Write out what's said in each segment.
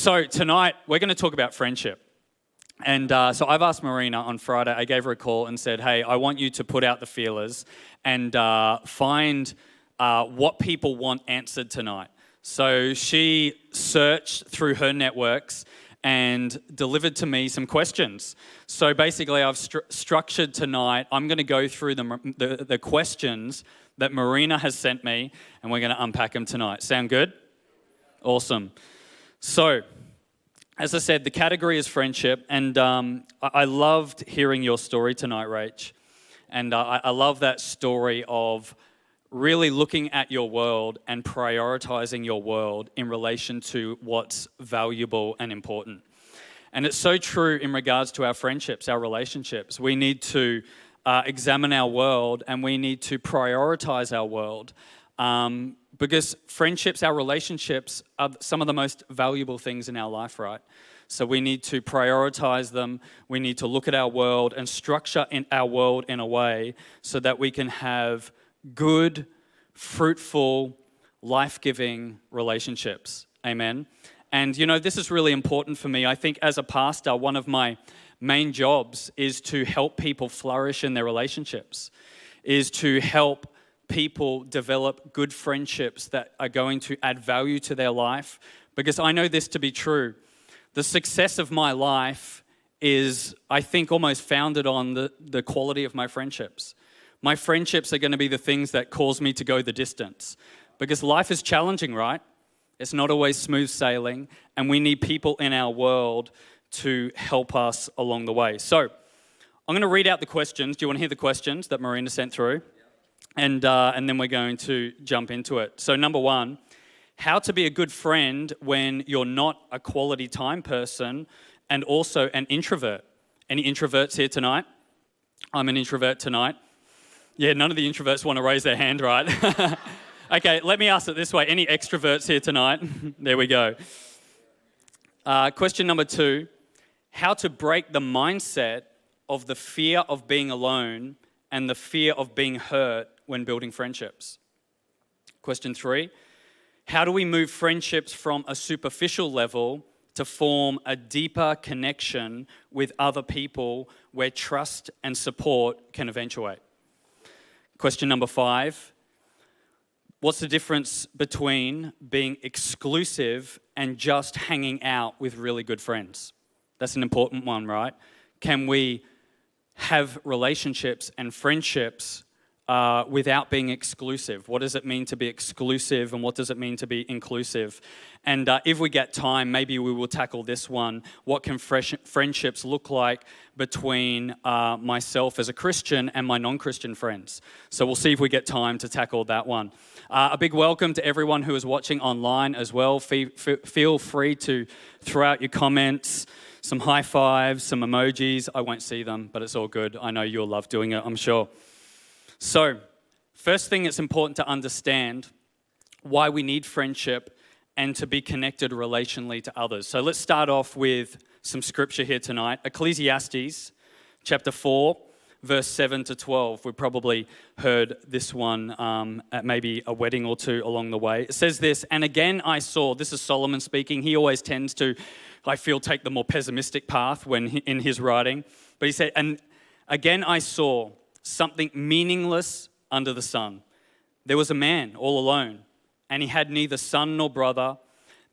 So tonight, we're going to talk about friendship. And so I've asked Marina on Friday, I gave her a call and said, hey, I want you to put out the feelers and find what people want answered tonight. So she searched through her networks and delivered to me some questions. So basically, I've structured tonight, I'm going to go through the questions that Marina has sent me, and we're going to unpack them tonight. Sound good? Awesome. So, as I said, the category is friendship, and I loved hearing your story tonight, Rach. And I love that story of really looking at your world and prioritizing your world in relation to what's valuable and important. And it's so true in regards to our friendships, our relationships. We need to examine our world, and we need to prioritize our world. Because friendships, our relationships, are some of the most valuable things in our life, right? So we need to prioritize them. We need to look at our world and structure our world in a way so that we can have good, fruitful, life-giving relationships. Amen. And you know, this is really important for me. I think as a pastor, one of my main jobs is to help people flourish in their relationships, is to help people develop good friendships that are going to add value to their life. Because I know this to be true. The success of my life is, I think, almost founded on the quality of my friendships. My friendships are going to be the things that cause me to go the distance. Because life is challenging, right? It's not always smooth sailing, and we need people in our world to help us along the way. So, I'm going to read out the questions. Do you want to hear the questions that Marina sent through? And then we're going to jump into it. So number one, how to be a good friend when you're not a quality time person and also an introvert. Any introverts here tonight? I'm an introvert tonight. Yeah, none of the introverts want to raise their hand, right? Okay, let me ask it this way. Any extroverts here tonight? There we go. Question number two, how to break the mindset of the fear of being alone and the fear of being hurt when building friendships. Question three, how do we move friendships from a superficial level to form a deeper connection with other people where trust and support can eventuate? Question number five, what's the difference between being exclusive and just hanging out with really good friends? That's an important one, right? Can we have relationships and friendships without being exclusive? What does it mean to be exclusive, and what does it mean to be inclusive? And if we get time, maybe we will tackle this one. What can friendships look like between myself as a Christian and my non-Christian friends? So we'll see if we get time to tackle that one. A big welcome to everyone who is watching online as well. Feel free to throw out your comments, some high fives, some emojis. I won't see them, but it's all good. I know you'll love doing it, I'm sure. So, first thing, it's important to understand why we need friendship and to be connected relationally to others. So let's start off with some scripture here tonight. Ecclesiastes chapter 4, verse 7 to 12. We've probably heard this one at maybe a wedding or two along the way. It says this, and again I saw, this is Solomon speaking. He always tends to, I feel, take the more pessimistic path in his writing. But he said, and again I saw something meaningless under the sun. There was a man all alone, and he had neither son nor brother.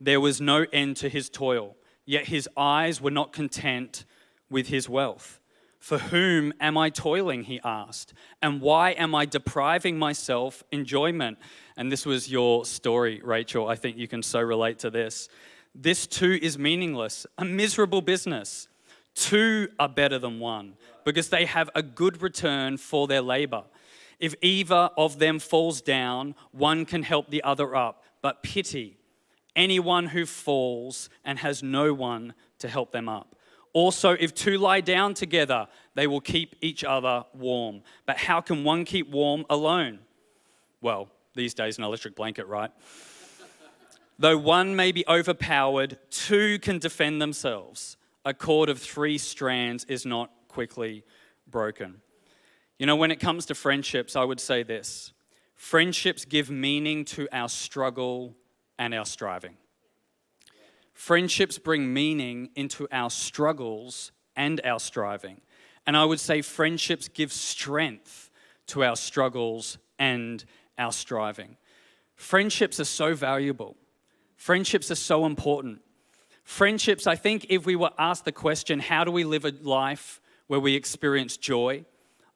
There was no end to his toil, yet his eyes were not content with his wealth. For whom am I toiling, he asked, and why am I depriving myself enjoyment? And this was your story, Rachel. I think you can so relate to this. This too is meaningless, a miserable business. Two are better than one, because they have a good return for their labor. If either of them falls down, one can help the other up. But pity anyone who falls and has no one to help them up. Also, if two lie down together, they will keep each other warm. But how can one keep warm alone? Well, these days, an electric blanket, right? Though one may be overpowered, two can defend themselves. A cord of 3 strands is not quickly broken. You know, when it comes to friendships, I would say this. Friendships give meaning to our struggle and our striving. Friendships bring meaning into our struggles and our striving. And I would say friendships give strength to our struggles and our striving. Friendships are so valuable. Friendships are so important. Friendships, I think if we were asked the question, how do we live a life where we experience joy?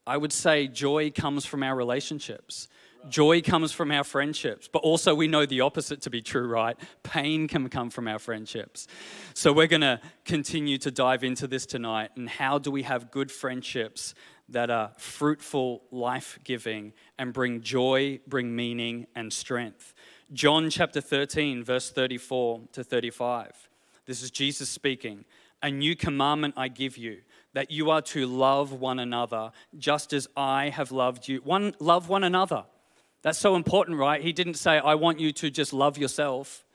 I would say joy comes from our relationships. Joy comes from our friendships, but also we know the opposite to be true, right? Pain can come from our friendships. So we're going to continue to dive into this tonight, and how do we have good friendships that are fruitful, life-giving, and bring joy, bring meaning, and strength. John chapter 13, verse 34 to 35. This is Jesus speaking. A new commandment I give you, that you are to love one another, just as I have loved you. Love one another. That's so important, right? He didn't say, I want you to just love yourself.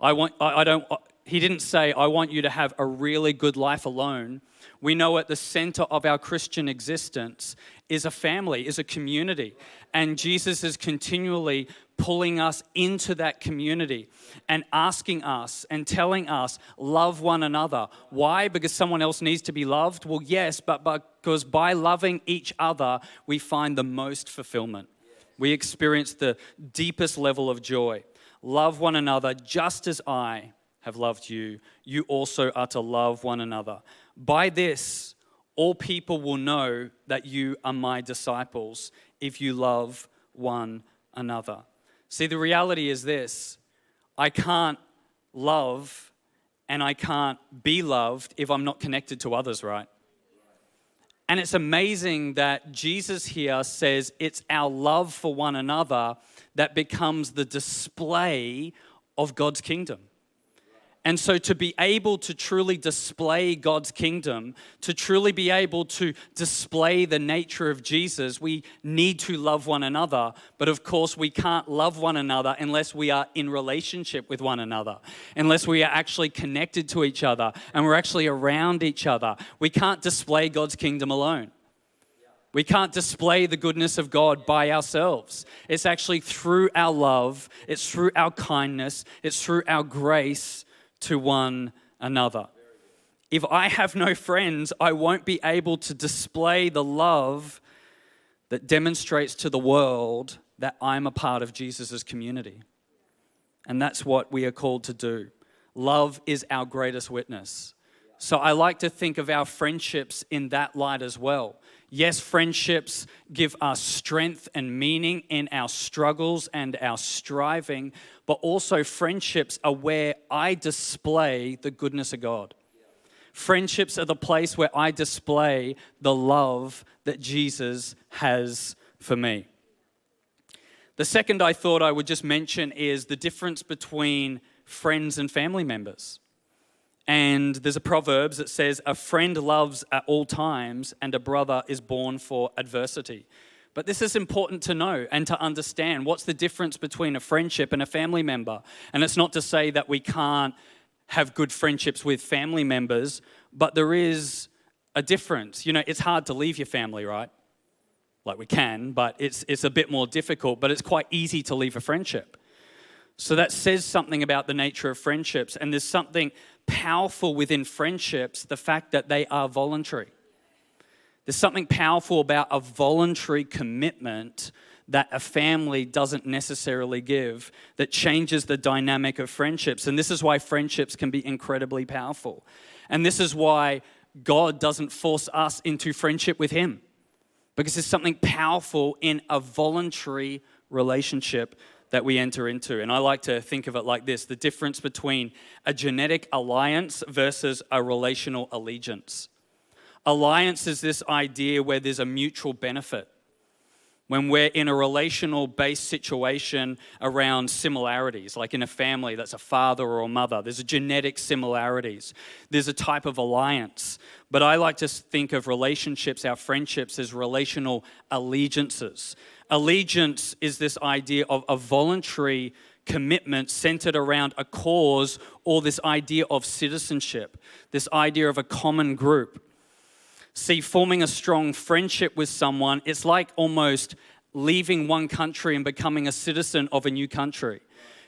He didn't say, I want you to have a really good life alone. We know at the center of our Christian existence is a family, is a community. And Jesus is continually pulling us into that community and asking us and telling us, love one another. Why? Because someone else needs to be loved? Well, yes, but because by loving each other, we find the most fulfillment. We experience the deepest level of joy. Love one another just as I have loved you. You also are to love one another. By this, all people will know that you are my disciples if you love one another. See, the reality is this. I can't love and I can't be loved if I'm not connected to others, right? And it's amazing that Jesus here says it's our love for one another that becomes the display of God's kingdom. And so to be able to truly display God's kingdom, to truly be able to display the nature of Jesus, we need to love one another. But of course, we can't love one another unless we are in relationship with one another, unless we are actually connected to each other and we're actually around each other. We can't display God's kingdom alone. We can't display the goodness of God by ourselves. It's actually through our love, it's through our kindness, it's through our grace to one another. If I have no friends, I won't be able to display the love that demonstrates to the world that I'm a part of Jesus' community. And that's what we are called to do. Love is our greatest witness. So I like to think of our friendships in that light as well. Yes, friendships give us strength and meaning in our struggles and our striving, but also friendships are where I display the goodness of God. Friendships are the place where I display the love that Jesus has for me. The second I thought I would just mention is the difference between friends and family members. And there's a Proverbs that says, a friend loves at all times and a brother is born for adversity. But this is important to know and to understand. What's the difference between a friendship and a family member? And it's not to say that we can't have good friendships with family members, but there is a difference. You know, it's hard to leave your family, right? Like we can, but it's a bit more difficult, but it's quite easy to leave a friendship. So that says something about the nature of friendships, and there's something powerful within friendships, the fact that they are voluntary. There's something powerful about a voluntary commitment that a family doesn't necessarily give that changes the dynamic of friendships. And this is why friendships can be incredibly powerful. And this is why God doesn't force us into friendship with Him, because there's something powerful in a voluntary relationship that we enter into. And I like to think of it like this: the difference between a genetic alliance versus a relational allegiance. Alliance is this idea where there's a mutual benefit. When we're in a relational-based situation around similarities, like in a family that's a father or a mother, there's a genetic similarities. There's a type of alliance. But I like to think of relationships, our friendships, as relational allegiances. Allegiance is this idea of a voluntary commitment centered around a cause, or this idea of citizenship, this idea of a common group. See, forming a strong friendship with someone, it's like almost leaving one country and becoming a citizen of a new country.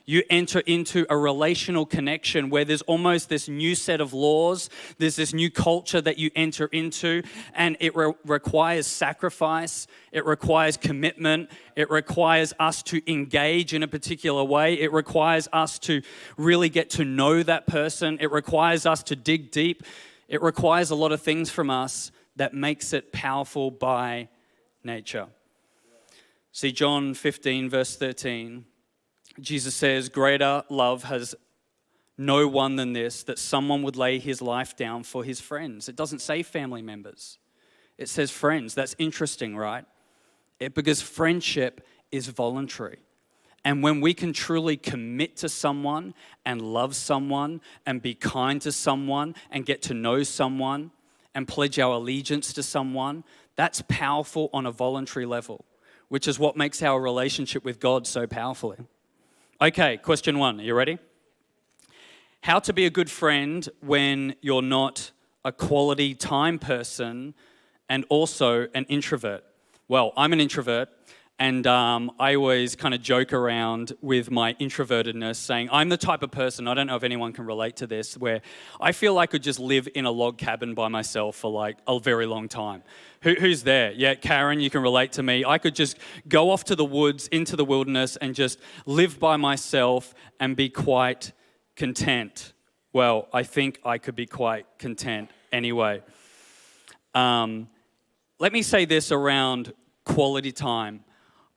You enter into a relational connection where there's almost this new set of laws, there's this new culture that you enter into, and it requires sacrifice, it requires commitment, it requires us to engage in a particular way, it requires us to really get to know that person, it requires us to dig deep, it requires a lot of things from us that makes it powerful by nature. See, John 15, verse 13, Jesus says, greater love has no one than this, that someone would lay his life down for his friends. It doesn't say family members. It says friends. That's interesting, right? Because friendship is voluntary. And when we can truly commit to someone and love someone and be kind to someone and get to know someone and pledge our allegiance to someone, that's powerful on a voluntary level, which is what makes our relationship with God so powerful. Okay, question 1. Are you ready? How to be a good friend when you're not a quality time person and also an introvert. Well, I'm an introvert, and I always kind of joke around with my introvertedness, saying I'm the type of person, I don't know if anyone can relate to this, where I feel I could just live in a log cabin by myself for like a very long time. Who's there? Yeah, Karen, you can relate to me. I could just go off to the woods, into the wilderness, and just live by myself and be quite content. Well, I think I could be quite content anyway. Let me say this around quality time.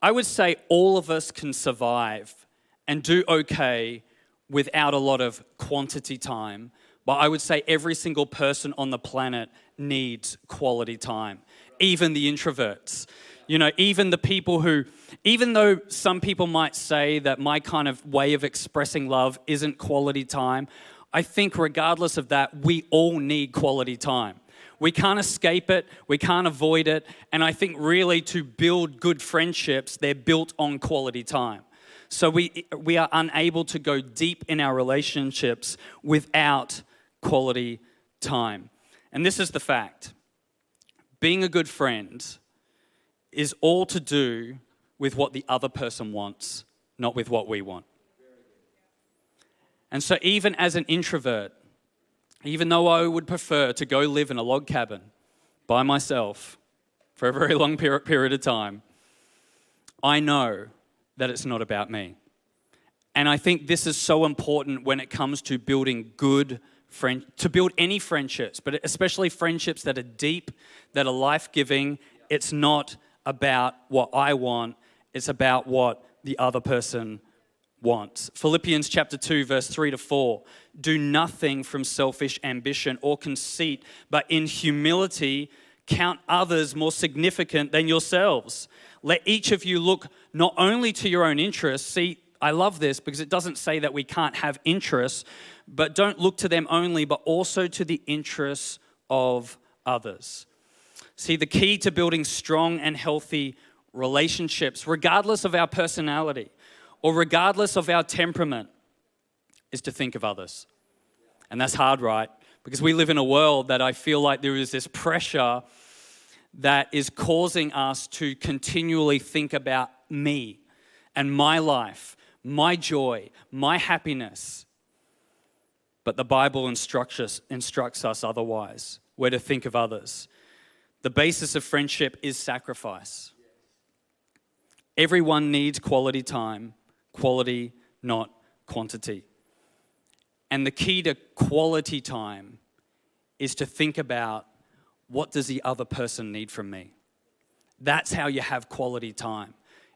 I would say all of us can survive and do okay without a lot of quantity time, but I would say every single person on the planet needs quality time, even the introverts. You know, even the people who, even though some people might say that my kind of way of expressing love isn't quality time, I think regardless of that, we all need quality time. We can't escape it, we can't avoid it, and I think really to build good friendships, they're built on quality time. So we are unable to go deep in our relationships without quality time. And this is the fact. Being a good friend is all to do with what the other person wants, not with what we want. And so even as an introvert, even though I would prefer to go live in a log cabin by myself for a very long period of time, I know that it's not about me. And I think this is so important when it comes to building to build any friendships, but especially friendships that are deep, that are life-giving. It's not about what I want, it's about what the other person wants. Philippians chapter 2, verse 3-4. Do nothing from selfish ambition or conceit, but in humility count others more significant than yourselves. Let each of you look not only to your own interests. See, I love this because it doesn't say that we can't have interests, but don't look to them only, but also to the interests of others. See, the key to building strong and healthy relationships, regardless of our personality, or regardless of our temperament, is to think of others. And that's hard, right? Because we live in a world that I feel like there is this pressure that is causing us to continually think about me and my life, my joy, my happiness. But the Bible instructs us otherwise. We're to think of others. The basis of friendship is sacrifice. Everyone needs quality time. Quality, not quantity. And the key to quality time is to think about, what does the other person need from me? That's how you have quality time.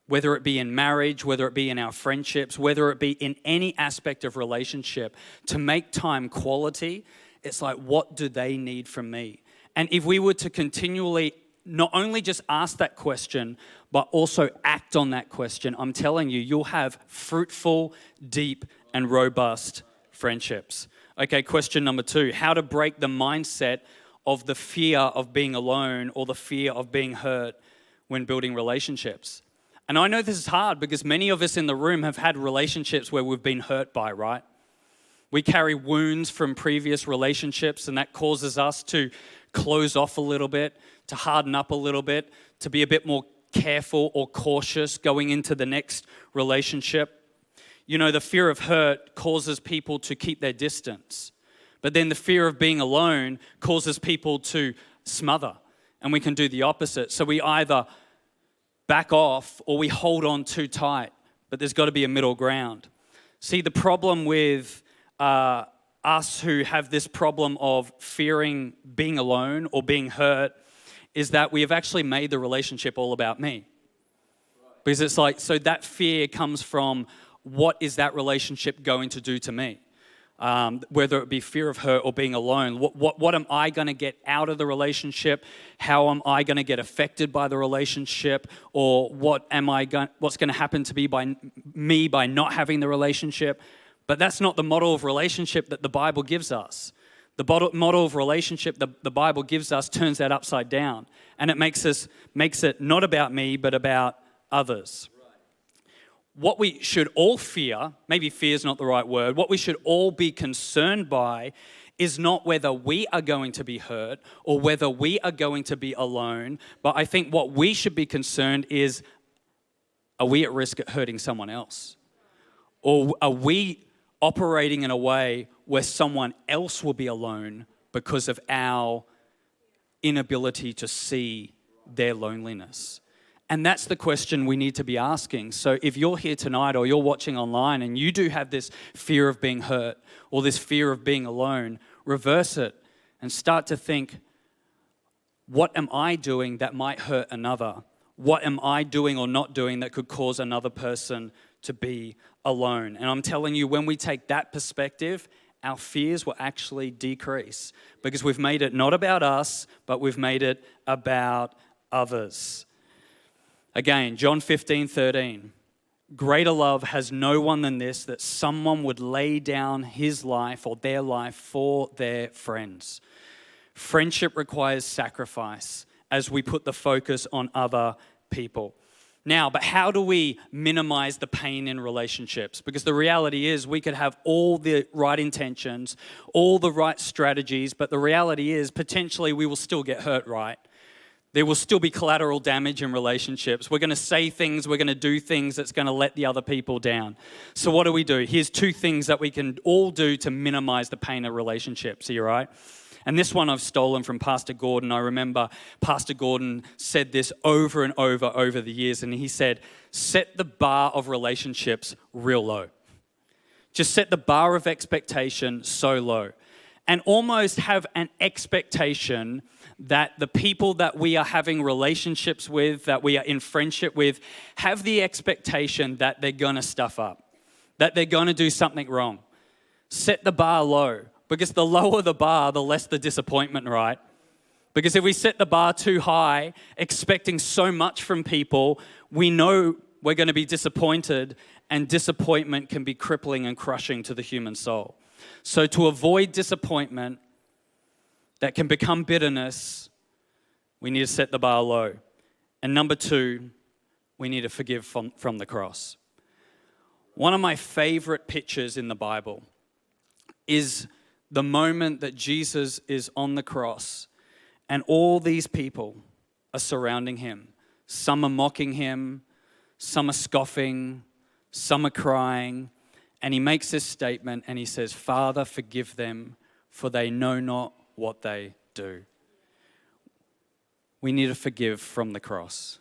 Whether it be in marriage, whether it be in our friendships, whether it be in any aspect of relationship, to make time quality, it's like, what do they need from me? And if we were to continually not only just ask that question, but also act on that question, I'm telling you, you'll have fruitful, deep, and robust friendships. Okay, question number 2, how to break the mindset of the fear of being alone or the fear of being hurt when building relationships. And I know this is hard because many of us in the room have had relationships where we've been hurt by, right? We carry wounds from previous relationships, and that causes us to close off a little bit, to harden up a little bit, to be a bit more careful or cautious going into the next relationship. the fear of hurt causes people to keep their distance. But then the fear of being alone causes people to smother. And we can do the opposite. So we either back off or we hold on too tight. But there's got to be a middle ground. See, the problem with us who have this problem of fearing being alone or being hurt is that we have actually made the relationship all about me. Because it's like, so that fear comes from, what is that relationship going to do to me? Whether it be fear of hurt or being alone. What am I going to get out of the relationship? How am I going to get affected by the relationship? Or what's going to happen to me by not having the relationship? But that's not the model of relationship that the Bible gives us. The model of relationship the Bible gives us turns that upside down. And it makes it not about me, but about others. What we should all fear, maybe fear is not the right word, what we should all be concerned by is not whether we are going to be hurt or whether we are going to be alone, but I think what we should be concerned is, are we at risk at hurting someone else? Or are we operating in a way where someone else will be alone because of our inability to see their loneliness? And that's the question we need to be asking. So if you're here tonight or you're watching online and you do have this fear of being hurt or this fear of being alone, reverse it and start to think, what am I doing that might hurt another? What am I doing or not doing that could cause another person to be alone? And I'm telling you, when we take that perspective, our fears will actually decrease because we've made it not about us, but we've made it about others. Again, John 15:13. Greater love has no one than this, that someone would lay down his life or their life for their friends. Friendship requires sacrifice as we put the focus on other people. Now, but how do we minimize the pain in relationships? Because the reality is we could have all the right intentions, all the right strategies, but the reality is potentially we will still get hurt, right? There will still be collateral damage in relationships. We're going to say things, we're going to do things that's going to let the other people down. So what do? Here's two things that we can all do to minimize the pain of relationships. Are you right? And this one I've stolen from Pastor Gordon. I remember Pastor Gordon said this over and over the years. And he said, set the bar of relationships real low. Just set the bar of expectation so low. And almost have an expectation that the people that we are having relationships with, that we are in friendship with, have the expectation that they're going to stuff up, that they're going to do something wrong. Set the bar low, because the lower the bar, the less the disappointment, right? Because if we set the bar too high, expecting so much from people, we know we're going to be disappointed, and disappointment can be crippling and crushing to the human soul. So to avoid disappointment that can become bitterness, we need to set the bar low. And number two, we need to forgive from the cross. One of my favorite pictures in the Bible is the moment that Jesus is on the cross and all these people are surrounding him. Some are mocking him, some are scoffing, some are crying. And he makes this statement and he says, Father, forgive them, for they know not what they do. We need to forgive from the cross.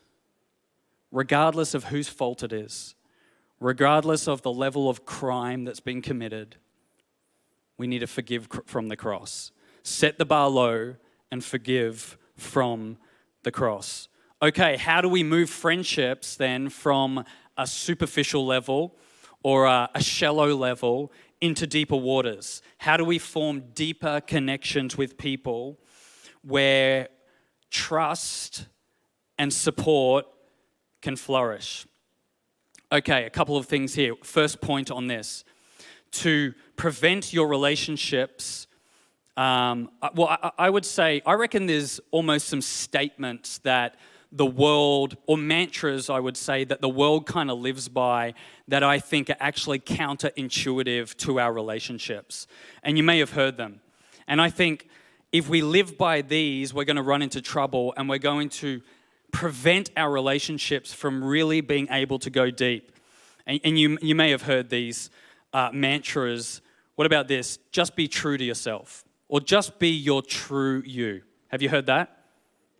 Regardless of whose fault it is, regardless of the level of crime that's been committed, we need to forgive from the cross. Set the bar low and forgive from the cross. Okay, how do we move friendships then from a superficial level or a shallow level into deeper waters? How do we form deeper connections with people where trust and support can flourish? Okay, a couple of things here. First point on this. To prevent your relationships, I would say, I reckon there's almost some statements that the world, or mantras, I would say, that the world kind of lives by that I think are actually counterintuitive to our relationships. And you may have heard them. And I think if we live by these, we're going to run into trouble and we're going to prevent our relationships from really being able to go deep. And you may have heard these mantras. What about this? Just be true to yourself. Or just be your true you. Have you heard that?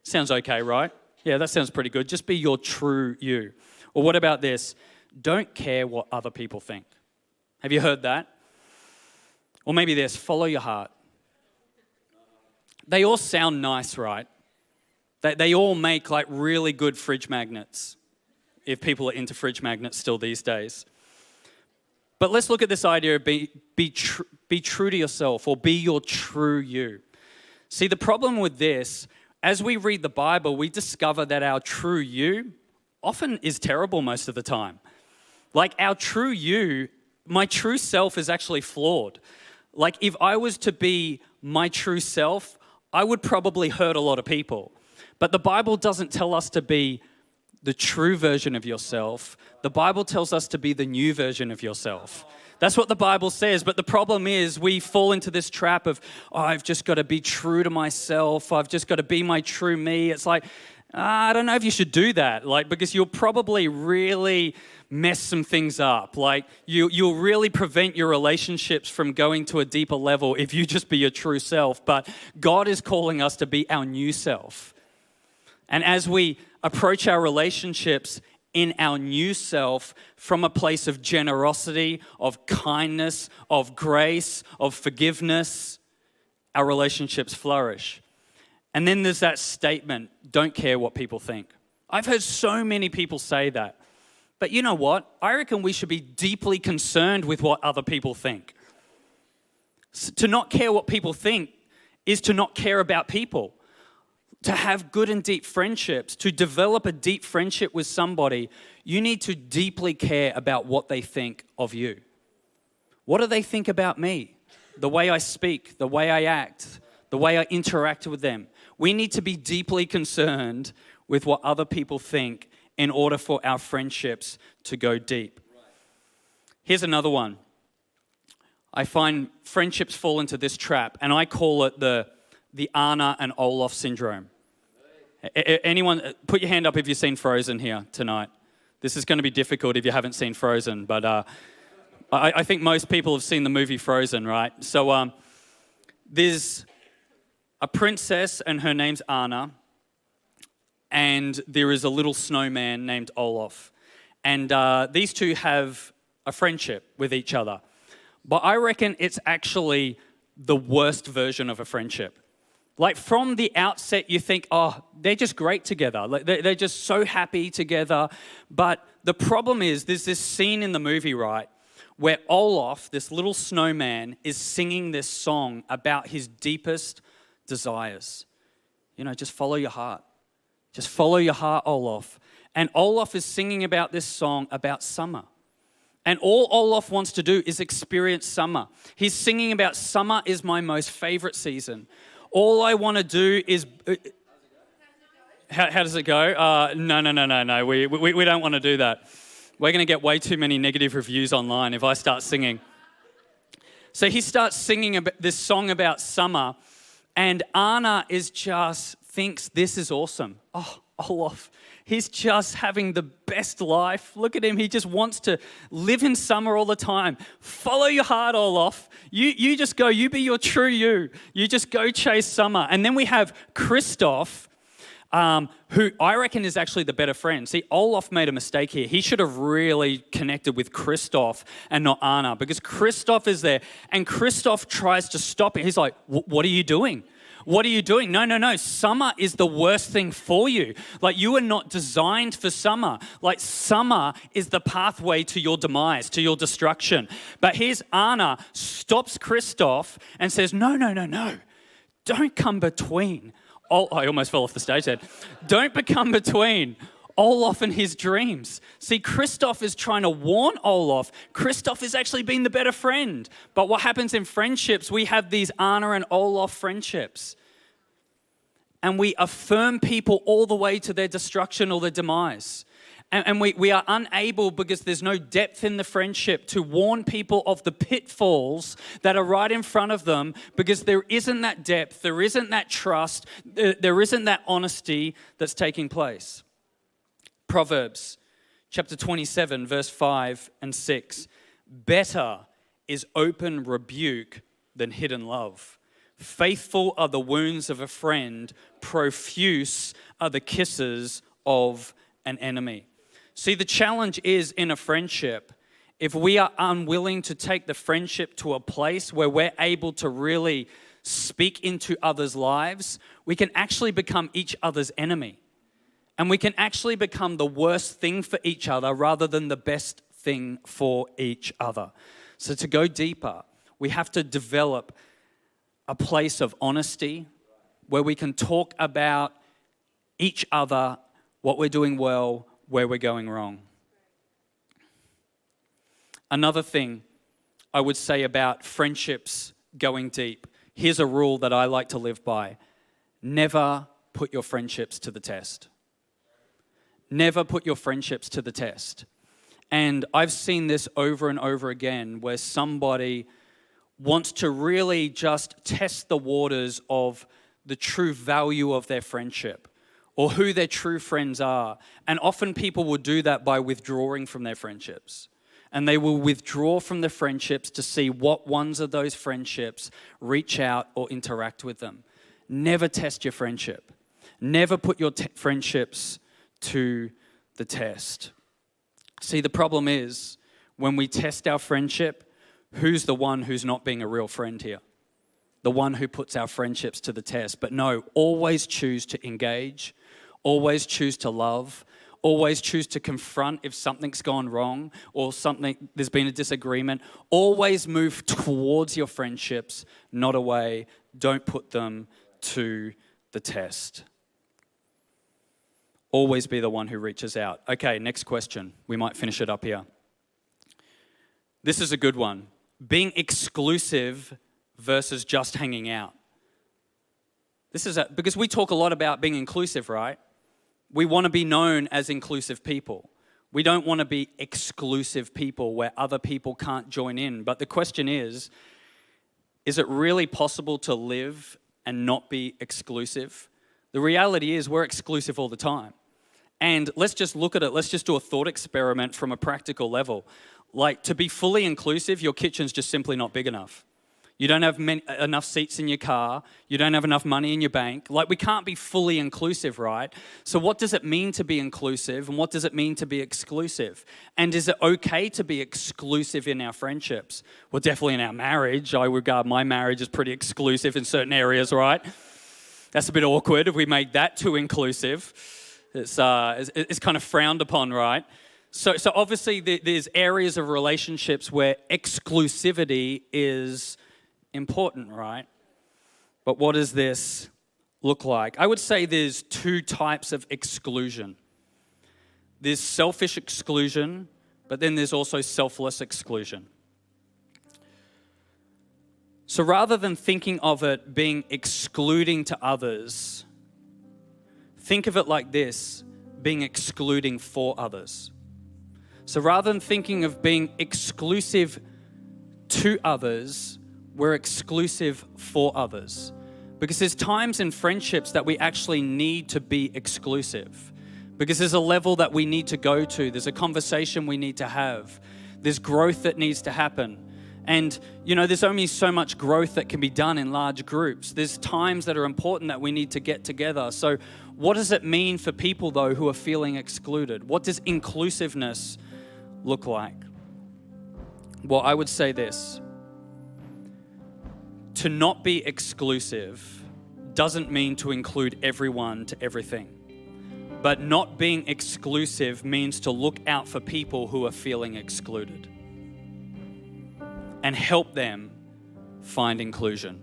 Sounds okay, right? Yeah, that sounds pretty good. Just be your true you. Or what about this? Don't care what other people think. Have you heard that? Or maybe this, follow your heart. They all sound nice, right? They all make like really good fridge magnets, if people are into fridge magnets still these days. But let's look at this idea of be true to yourself, or be your true you. See, the problem with this, as we read the Bible, we discover that our true you often is terrible most of the time. Like our true you, my true self is actually flawed. Like if I was to be my true self, I would probably hurt a lot of people. But the Bible doesn't tell us to be the true version of yourself. The Bible tells us to be the new version of yourself. That's what the Bible says. But the problem is we fall into this trap of, I've just got to be true to myself. I've just got to be my true me. It's like, I don't know if you should do that. Like, because you'll probably really mess some things up. Like you'll really prevent your relationships from going to a deeper level if you just be your true self. But God is calling us to be our new self. And as we approach our relationships in our new self from a place of generosity, of kindness, of grace, of forgiveness, our relationships flourish. And then there's that statement, don't care what people think. I've heard so many people say that. But you know what? I reckon we should be deeply concerned with what other people think. To not care what people think is to not care about people. To have good and deep friendships, to develop a deep friendship with somebody, you need to deeply care about what they think of you. What do they think about me? The way I speak, the way I act, the way I interact with them. We need to be deeply concerned with what other people think in order for our friendships to go deep. Here's another one. I find friendships fall into this trap, and I call it the Anna and Olaf syndrome. Anyone, put your hand up if you've seen Frozen here tonight. This is going to be difficult if you haven't seen Frozen, but I think most people have seen the movie Frozen, right? So there's a princess and her name's Anna, and there is a little snowman named Olaf. And these two have a friendship with each other. But I reckon it's actually the worst version of a friendship. Like from the outset, you think, oh, they're just great together. Like they're just so happy together. But the problem is there's this scene in the movie, right, where Olaf, this little snowman, is singing this song about his deepest desires. You know, just follow your heart. Just follow your heart, Olaf. And Olaf is singing about this song about summer. And all Olaf wants to do is experience summer. He's singing about summer is my most favorite season. All I want to do is... How does it go? No. We don't want to do that. We're going to get way too many negative reviews online if I start singing. So he starts singing this song about summer, and Anna thinks this is awesome. Oh, Olaf, he's just having the best life. Look at him. He just wants to live in summer all the time. Follow your heart, Olaf. You just go. You be your true you. You just go chase summer. And then we have Christoph, who I reckon is actually the better friend. See, Olaf made a mistake here. He should have really connected with Christoph and not Anna, because Christoph is there, and Christoph tries to stop it. He's like, what are you doing? What are you doing? No. Summer is the worst thing for you. Like, you are not designed for summer. Like, summer is the pathway to your demise, to your destruction. But here's Anna stops Christoph and says, no. Don't come between. Oh, I almost fell off the stage then. Don't become between Olaf and his dreams. See, Christoph is trying to warn Olaf. Christoph is actually being the better friend. But what happens in friendships, we have these Anna and Olaf friendships. And we affirm people all the way to their destruction or their demise. And we are unable, because there's no depth in the friendship, to warn people of the pitfalls that are right in front of them, because there isn't that depth, there isn't that trust, there isn't that honesty that's taking place. Proverbs chapter 27, verse 5 and 6. Better is open rebuke than hidden love. Faithful are the wounds of a friend, profuse are the kisses of an enemy. See, the challenge is in a friendship, if we are unwilling to take the friendship to a place where we're able to really speak into others' lives, we can actually become each other's enemy. And we can actually become the worst thing for each other rather than the best thing for each other. So to go deeper, we have to develop a place of honesty where we can talk about each other, what we're doing well, where we're going wrong. Another thing I would say about friendships going deep, here's a rule that I like to live by. Never put your friendships to the test. Never put your friendships to the test. And I've seen this over and over again where somebody wants to really just test the waters of the true value of their friendship or who their true friends are. And often people will do that by withdrawing from their friendships. And they will withdraw from the friendships to see what ones of those friendships reach out or interact with them. Never test your friendship. Never put your friendships to the test. See, the problem is when we test our friendship, who's the one who's not being a real friend here? The one who puts our friendships to the test. But no, always choose to engage, always choose to love, always choose to confront if something's gone wrong or there's been a disagreement. Always move towards your friendships, not away. Don't put them to the test. Always be the one who reaches out. Okay, next question. We might finish it up here. This is a good one. Being exclusive versus just hanging out. Because we talk a lot about being inclusive, right? We want to be known as inclusive people. We don't want to be exclusive people where other people can't join in. But the question is it really possible to live and not be exclusive? The reality is we're exclusive all the time. And let's just look at it. Let's just do a thought experiment from a practical level. Like, to be fully inclusive, your kitchen's just simply not big enough. You don't have enough seats in your car. You don't have enough money in your bank. Like, we can't be fully inclusive, right? So what does it mean to be inclusive, and what does it mean to be exclusive? And is it okay to be exclusive in our friendships? Well, definitely in our marriage. I regard my marriage as pretty exclusive in certain areas, right? That's a bit awkward if we make that too inclusive. It's kind of frowned upon, right? So obviously there's areas of relationships where exclusivity is important, right? But what does this look like? I would say there's two types of exclusion. There's selfish exclusion, but then there's also selfless exclusion. So rather than thinking of it being excluding to others, think of it like this, being excluding for others. So rather than thinking of being exclusive to others, we're exclusive for others. Because there's times in friendships that we actually need to be exclusive. Because there's a level that we need to go to. There's a conversation we need to have. There's growth that needs to happen. And, there's only so much growth that can be done in large groups. There's times that are important that we need to get together. So what does it mean for people, though, who are feeling excluded? What does inclusiveness look like? Well, I would say this. To not be exclusive doesn't mean to include everyone to everything. But not being exclusive means to look out for people who are feeling excluded and help them find inclusion.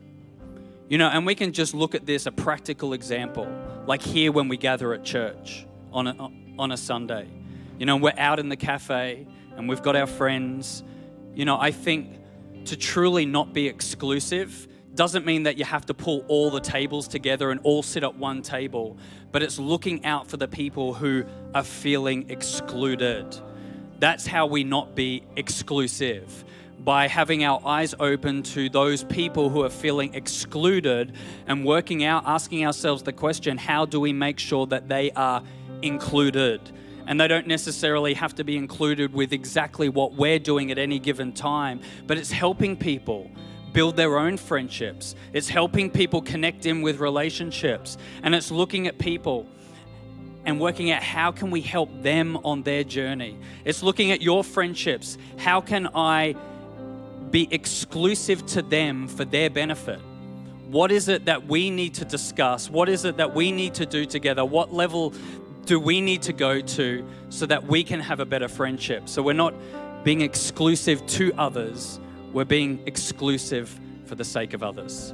And we can just look at this, a practical example, like here when we gather at church on a Sunday. We're out in the cafe and we've got our friends. I think to truly not be exclusive doesn't mean that you have to pull all the tables together and all sit at one table, but it's looking out for the people who are feeling excluded. That's how we not be exclusive. By having our eyes open to those people who are feeling excluded and working out, asking ourselves the question, how do we make sure that they are included? And they don't necessarily have to be included with exactly what we're doing at any given time, but it's helping people build their own friendships. It's helping people connect in with relationships. And it's looking at people and working out how can we help them on their journey. It's looking at your friendships. How can I be exclusive to them for their benefit? What is it that we need to discuss? What is it that we need to do together? What level do we need to go to so that we can have a better friendship? So we're not being exclusive to others, we're being exclusive for the sake of others.